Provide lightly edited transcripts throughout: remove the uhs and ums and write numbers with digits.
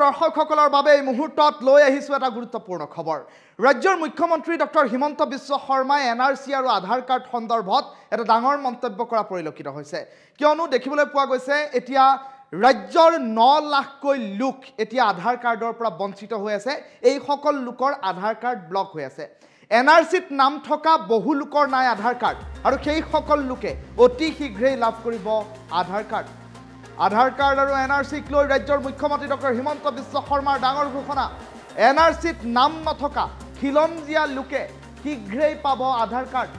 দৰ্শকসকলৰ বাবে এই মুহূৰ্তত লৈ আহিছো এটা গুৰুত্বপূৰ্ণ খবৰ। ৰাজ্যৰ মুখ্যমন্ত্ৰী ডক্টৰ হিমন্ত বিশ্ব শৰ্মাই এনআৰসি আৰু আধাৰ কাৰ্ড সন্দৰ্ভত এটা ডাঙৰ মন্তব্য কৰা পৰিলক্ষিত হৈছে। কিয়নো দেখিবলৈ পোৱা গৈছে এতিয়া ৰাজ্যৰ 9 লাখকৈ লোক এতিয়া আধাৰ কাৰ্ডৰ পৰা বঞ্চিত হৈ আছে। এই সকল লোকৰ আধাৰ কাৰ্ড ব্লক হৈ আছে। এনআৰসিত নাম থকা বহু লোকৰ নাই আধাৰ কাৰ্ড আৰু সেই সকল লোকে অতি শীঘ্ৰেই লাভ কৰিব আধাৰ কাৰ্ড। আধাৰ কাৰ্ড আৰু এনআৰসিক লৈ ৰাজ্যৰ মুখ্যমন্ত্ৰী ডক্টৰ হিমন্ত বিশ্ব শৰ্মাৰ ডাঙৰ ঘোষণা। এনআৰসিত নাম নথকা খিলঞ্জীয়া লোকে শীঘ্ৰেই পাব আধাৰ কাৰ্ড।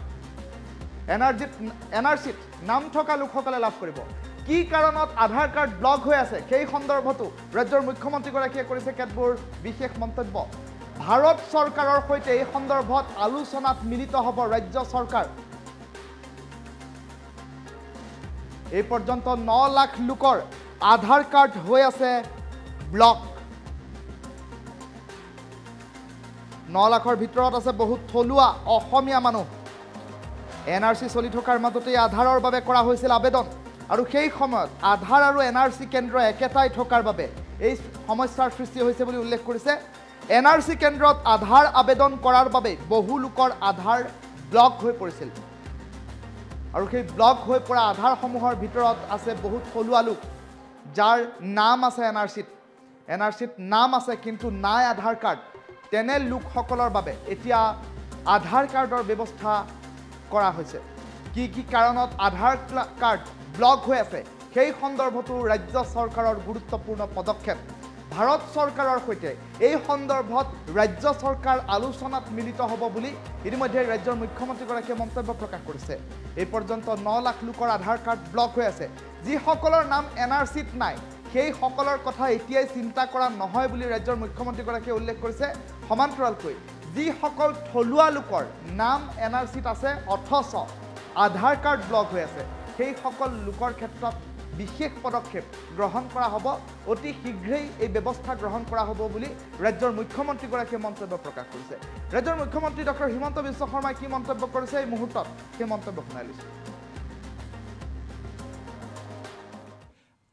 এনআৰসিত নাম থকা লোকসকলে লাভ কৰিব। কি কাৰণত আধাৰ কাৰ্ড ব্লক হৈ আছে সেই সন্দৰ্ভতো ৰাজ্যৰ মুখ্যমন্ত্ৰীগৰাকীয়ে কৰিছে কেতবোৰ বিশেষ মন্তব্য। ভাৰত চৰকাৰৰ সৈতে এই সন্দৰ্ভত আলোচনাত মিলিত হ'ব ৰাজ্য চৰকাৰ। এই পৰ্যন্ত 9 লাখ লোকৰ আধাৰ কাৰ্ড হৈ আছে ব্লক। 9 লাখৰ ভিতৰত আছে বহুত থলুৱা অসমীয়া মানুহ। এনআৰসি চলি থকাৰ মাজতে আধাৰৰ বাবে কৰা হৈছিল আবেদন আৰু সেই সময়ত আধাৰ আৰু এনআৰসি কেন্দ্ৰ একেটাই থকাৰ বাবে এই সমস্যাৰ সৃষ্টি হৈছে বুলি উল্লেখ কৰিছে। এনআৰসি কেন্দ্ৰত আধাৰ আবেদন কৰাৰ বাবে বহু লোকৰ আধাৰ ব্লক হৈ পৰিছিল আৰু সেই ব্লক হৈ পৰা আধাৰসমূহৰ ভিতৰত আছে বহুত থলুৱা লোক যাৰ নাম আছে এনআৰসিত নাম আছে কিন্তু নাই আধাৰ কাৰ্ড। তেনে লোকসকলৰ বাবে এতিয়া আধাৰ কাৰ্ডৰ ব্যৱস্থা কৰা হৈছে। কি কি কাৰণত আধাৰ কাৰ্ড ব্লক হৈ আছে সেই সন্দৰ্ভতো ৰাজ্য চৰকাৰৰ গুৰুত্বপূৰ্ণ পদক্ষেপ। ভাৰত চৰকাৰৰ সৈতে এই সন্দৰ্ভত ৰাজ্য চৰকাৰ আলোচনাত মিলিত হ'ব বুলি ইতিমধ্যে ৰাজ্যৰ মুখ্যমন্ত্ৰীগৰাকীয়ে মন্তব্য প্ৰকাশ কৰিছে। এই পৰ্যন্ত 9 লাখ লোকৰ আধাৰ কাৰ্ড ব্লক হৈ আছে। যিসকলৰ নাম এনআৰসিত নাই সেই সকলৰ কথা এতিয়াই চিন্তা কৰা নহয় বুলি ৰাজ্যৰ মুখ্যমন্ত্ৰীগৰাকীয়ে উল্লেখ কৰিছে। সমান্তৰালকৈ যিসকল থলুৱা লোকৰ নাম এনআৰসিত আছে অথচ আধাৰ কাৰ্ড ব্লক হৈ আছে সেই সকল লোকৰ ক্ষেত্ৰত বিশেষ পদক্ষেপ গ্ৰহণ কৰা হ'ব। অতি শীঘ্ৰেই এই ব্যৱস্থা গ্ৰহণ কৰা হ'ব বুলি ৰাজ্যৰ মুখ্যমন্ত্ৰীগৰাকীয়ে মন্তব্য প্ৰকাশ কৰিছে। ৰাজ্যৰ মুখ্যমন্ত্ৰী ডক্টৰ হিমন্ত বিশ্ব শৰ্মাই কি মন্তব্য কৰিছে এই মুহূৰ্তত সেই মন্তব্য শুনাই লৈছোঁ।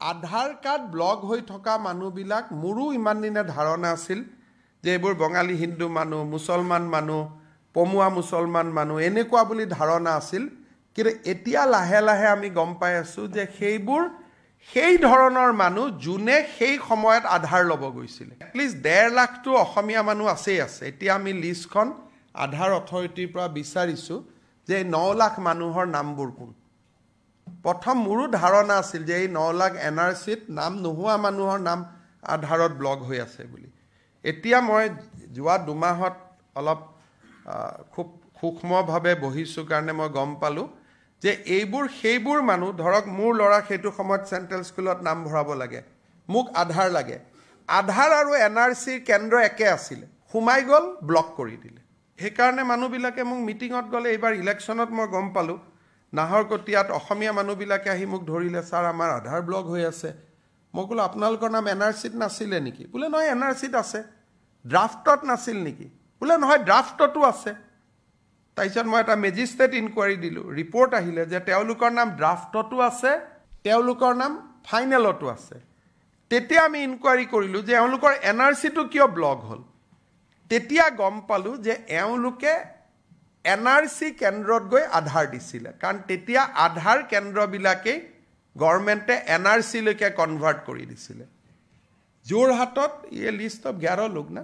আধাৰ কাৰ্ড ব্লক হৈ থকা মানুহবিলাক মোৰো ইমান দিনে ধাৰণা আছিল যে এইবোৰ বঙালী হিন্দু মানুহ, মুছলমান মানুহ, পমুৱা মুছলমান মানুহ এনেকুৱা বুলি ধাৰণা আছিল। কিন্তু এতিয়া লাহে লাহে আমি গম পাই আছোঁ যে সেই ধৰণৰ মানুহ যোনে সেই সময়ত আধাৰ ল'ব গৈছিলে। এটলিষ্ট 1.5 লাখটো অসমীয়া মানুহ আছে। এতিয়া আমি লিষ্টখন আধাৰ অথৰিটিৰ পৰা বিচাৰিছোঁ যে 9 লাখ মানুহৰ নামবোৰ কোন। প্ৰথম মোৰো ধাৰণা আছিল যে এই 9 লাখ এনআৰসিত নাম নোহোৱা মানুহৰ নাম আধাৰত ব্লক হৈ আছে বুলি। এতিয়া মই যোৱা 2 মাহত অলপ খুব সূক্ষ্মভাৱে বহিছোঁ কাৰণে মই গম পালোঁ যে সেইবোৰ মানুহ ধৰক মোৰ ল'ৰা সেইটো সময়ত চেণ্ট্ৰেল স্কুলত নাম ভৰাব লাগে, মোক আধাৰ লাগে। আধাৰ আৰু এনআৰচিৰ কেন্দ্ৰ একে আছিলে, সোমাই গ'ল ব্লক কৰি দিলে। সেইকাৰণে মানুহবিলাকে মোক মিটিঙত গ'লে এইবাৰ ইলেকশ্যনত মই গম পালোঁ নাহৰকটীয়াত অসমীয়া মানুহবিলাকে আহি মোক ধৰিলে, ছাৰ আমাৰ আধাৰ ব্লক হৈ আছে। মই ক'লোঁ আপোনালোকৰ নাম এনআৰচিত নাছিলে নেকি? বোলে নহয় এনআৰচিত আছে। ড্ৰাফটত নাছিল নেকি? বোলে নহয় ড্ৰাফটতো আছে। তাৰপিছত মই এটা মেজিষ্ট্ৰেট ইনকুৱাৰী দিলোঁ। ৰিপৰ্ট আহিলে যে তেওঁলোকৰ নাম ড্ৰাফটতো আছে, তেওঁলোকৰ নাম ফাইনেলতো আছে। তেতিয়া আমি ইনকুৱাৰী কৰিলোঁ যে এওঁলোকৰ এনআৰচিটো কিয় ব্লক হ'ল। তেতিয়া গম পালোঁ যে এওঁলোকে এনআৰচি কেন্দ্ৰত গৈ আধাৰ দিছিলে। কাৰণ তেতিয়া আধাৰ কেন্দ্ৰবিলাকেই গভৰ্ণমেণ্টে এনআৰচিলৈকে কনভাৰ্ট কৰি দিছিলে। যোৰহাটত লিষ্ট অফ 11 লোক না,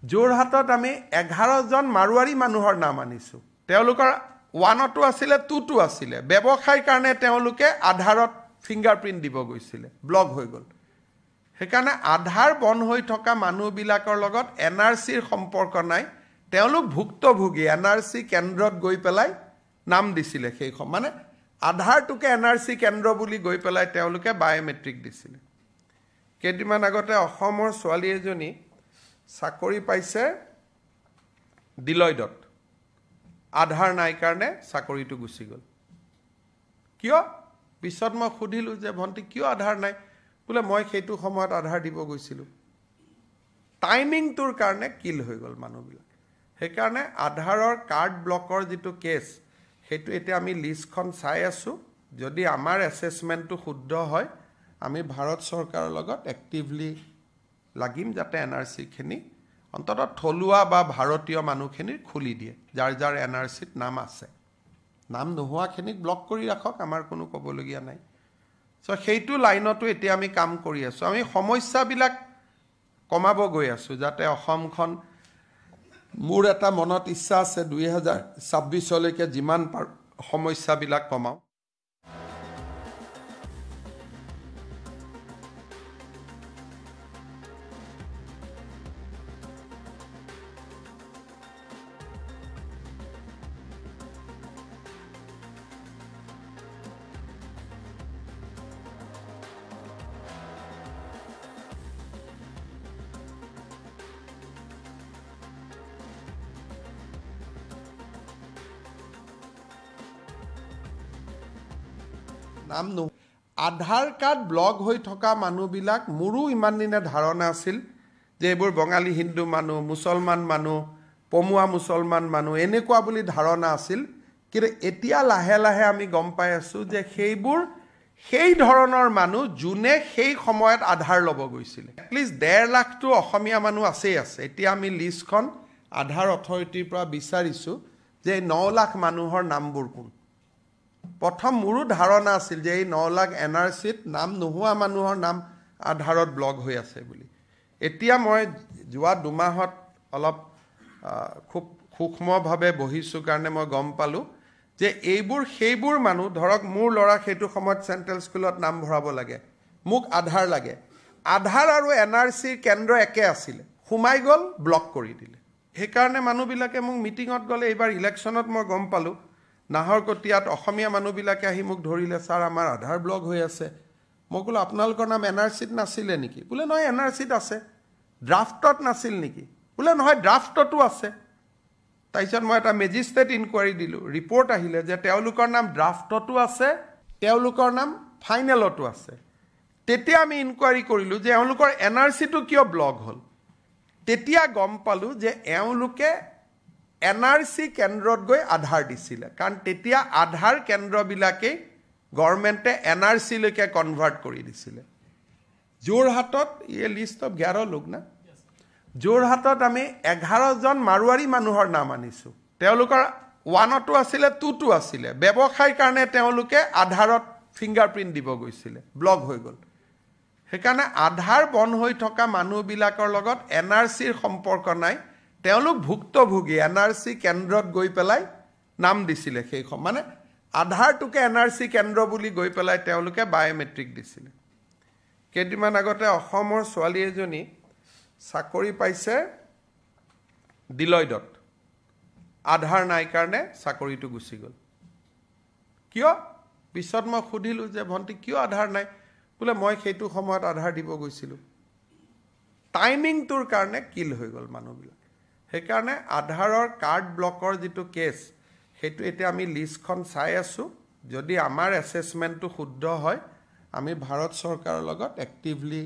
যোৰহাটত আমি 11জন মাৰোৱাৰী মানুহৰ নাম আনিছোঁ। তেওঁলোকৰ 1তো আছিলে, 2তো আছিলে। ব্যৱসায়ৰ কাৰণে তেওঁলোকে আধাৰত ফিংগাৰপ্ৰিণ্ট দিব গৈছিলে, ব্লক হৈ গ'ল। সেইকাৰণে আধাৰ বন্ধ হৈ থকা মানুহবিলাকৰ লগত এনআৰচিৰ সম্পৰ্ক নাই। তেওঁলোক ভুক্তভোগী। এনআৰচি কেন্দ্ৰত গৈ পেলাই নাম দিছিলে। সেই মানে আধাৰটোকে এনআৰচি কেন্দ্ৰ বুলি গৈ পেলাই তেওঁলোকে বায়'মেট্ৰিক দিছিলে। কেইদিনমান আগতে অসমৰ ছোৱালী এজনী চাকৰি পাইছে ডিলয়ডত, আধাৰ নাই কাৰণে চাকৰিটো গুচি গ'ল। কিয়? পিছত মই সুধিলোঁ যে ভণ্টি কিয় আধাৰ নাই? বোলে মই সেইটো সময়ত আধাৰ দিব গৈছিলোঁ, টাইমিংটোৰ কাৰণে কিল হৈ গ'ল মানুহবিলাক। সেইকাৰণে আধাৰৰ কাৰ্ড ব্লকৰ যিটো কেছ সেইটো এতিয়া আমি লিষ্টখন চাই আছোঁ। যদি আমাৰ এছেছমেণ্টটো শুদ্ধ হয় আমি ভাৰত চৰকাৰৰ লগত এক্টিভলি লাগিম যাতে NRC-খিনি অন্ততঃ থলুৱা বা ভাৰতীয় মানুহখিনিৰ খুলি দিয়ে যাৰ যাৰ NRC-ত নাম আছে নাম নোহোৱাখিনিক ব্লক কৰি ৰাখক আমাৰ কোনো ক'বলগীয়া নাই সো সেইটো লাইনতো এতিয়া আমি কাম কৰি আছো আমি সমস্যাবিলাক কমাব গৈ আছো যাতে অসমখন মোৰ এটা মনত ইচ্ছা আছে 2026 লৈকে যিমান সমস্যাবিলাক কমাও নাম নো আধাৰ কাৰ্ড ব্লক হৈ থকা মানুহবিলাক মোৰো ইমান দিনে ধাৰণা আছিল যে এইবোৰ বঙালী হিন্দু মানুহ মুছলমান মানুহ পমুৱা মুছলমান মানুহ এনেকুৱা বুলি ধাৰণা আছিল কিন্তু এতিয়া লাহে লাহে আমি গম পাই আছো যে সেইবোৰ সেই ধৰণৰ মানুহ যোনে সেই সময়ত আধাৰ ল'ব গৈছিল এটলিষ্ট 1.5 লাখটো অসমীয়া মানুহ আছে এতিয়া আমি লিষ্টখন আধাৰ অথৰিটিৰ পৰা বিচাৰিছো যে 9 লাখ মানুহৰ নামবোৰ কোন প্ৰথম মোৰো ধাৰণা আছিল যে এই 9 লাখ NRC-ত নাম নোহোৱা মানুহৰ নাম আধাৰত ব্লক হৈ আছে বুলি এতিয়া মই যোৱা 2 মাহত অলপ খুব সূক্ষ্মভাৱে বহিছো কাৰণে মই গম পালো যে এইবোৰ সেইবোৰ মানুহ ধৰক মোৰ ল'ৰা সেইটো সময়ত চেণ্ট্ৰেল স্কুলত নাম ভৰাব লাগে মোক আধাৰ লাগে আধাৰ আৰু NRC-ৰ কেন্দ্ৰ একে আছিল সোমাই গ'ল ব্লক কৰি দিলে সেইকাৰণে মানুহবিলাকে মোক মিটিঙত গ'লে এইবাৰ ইলেকশ্যনত মই গম পালো নাহৰকটীয়াত অসমীয়া মানুহবিলাকে আহি মোক ধৰিলে ছাৰ আমাৰ আধাৰ ব্লক হৈ আছে মই ক'লো আপোনালোকৰ নাম NRC-ত নাছিলে নেকি বোলে নহয় NRC-ত আছে ড্ৰাফটত নাছিল নেকি বোলে নহয় ড্ৰাফটতো আছে তাৰপিছত মই এটা মেজিষ্ট্ৰেট ইনকুৱাৰী দিলোঁ ৰিপৰ্ট আহিলে যে তেওঁলোকৰ নাম ড্ৰাফটতো আছে তেওঁলোকৰ নাম ফাইনেলতো আছে তেতিয়া আমি ইনকুৱাৰী কৰিলোঁ যে এওঁলোকৰ NRC-টো কিয় ব্লক হ'ল তেতিয়া গম পালোঁ যে এওঁলোকে NRC কেন্দ্ৰত গৈ আধাৰ দিছিলে কাৰণ তেতিয়া আধাৰ কেন্দ্ৰবিলাকেই গভৰ্ণমেণ্টে NRC-লৈকে কনভাৰ্ট কৰি দিছিলে যোৰহাটত এই লিষ্ট অফ 11 লোক না যোৰহাটত আমি 11 জন মাৰোৱাৰী মানুহৰ নাম আনিছোঁ তেওঁলোকৰ 1তো আছিলে 2তো আছিলে ব্যৱসায়ৰ কাৰণে তেওঁলোকে আধাৰত ফিংগাৰপ্ৰিণ্ট দিব গৈছিলে ব্লক হৈ গ'ল সেইকাৰণে আধাৰ বন্ধ হৈ থকা মানুহবিলাকৰ লগত NRC-ৰ সম্পৰ্ক নাই তেওঁলোক ভুক্তভোগী NRC কেন্দ্ৰত গৈ পেলাই নাম দিছিলে সেই মানে আধাৰটোকে NRC কেন্দ্ৰ বুলি গৈ পেলাই তেওঁলোকে বায়োমেট্ৰিক দিছিলে কেইদিনমান আগতে অসমৰ ছোৱালী এজনী চাকৰি পাইছে ডিলয়ডত আধাৰ নাই কাৰণে চাকৰিটো গুচি গ'ল কিয় পিছত মই সুধিলোঁ যে ভণ্টি কিয় আধাৰ নাই বোলে মই সেইটো সময়ত আধাৰ দিব গৈছিলোঁ টাইমিংটোৰ কাৰণে কিল হৈ গ'ল মানুহবিলাক সেইকাৰণে আধাৰৰ কাৰ্ড ব্লকৰ যিটো কেছ সেইটো এতিয়া আমি লিষ্টখন চাই আছোঁ যদি আমাৰ এছেছমেণ্টটো শুদ্ধ হয় আমি ভাৰত চৰকাৰৰ লগত এক্টিভলি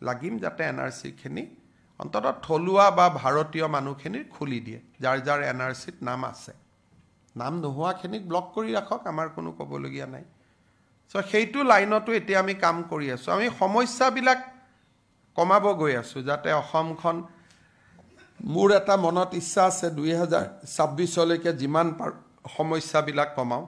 লাগিম যাতে NRC-খিনি অন্ততঃ থলুৱা বা ভাৰতীয় মানুহখিনিৰ খুলি দিয়ে যাৰ যাৰ NRC-ত নাম আছে নাম নোহোৱাখিনিক ব্লক কৰি ৰাখক আমাৰ কোনো ক'বলগীয়া নাই সো সেইটো লাইনতো এতিয়া আমি কাম কৰি আছো আমি সমস্যাবিলাক কমাব গৈ আছো যাতে অসমখন মোৰ এটা মনত ইচ্ছা আছে 2026 লৈকে যিমান সমস্যাবিলাক কমাও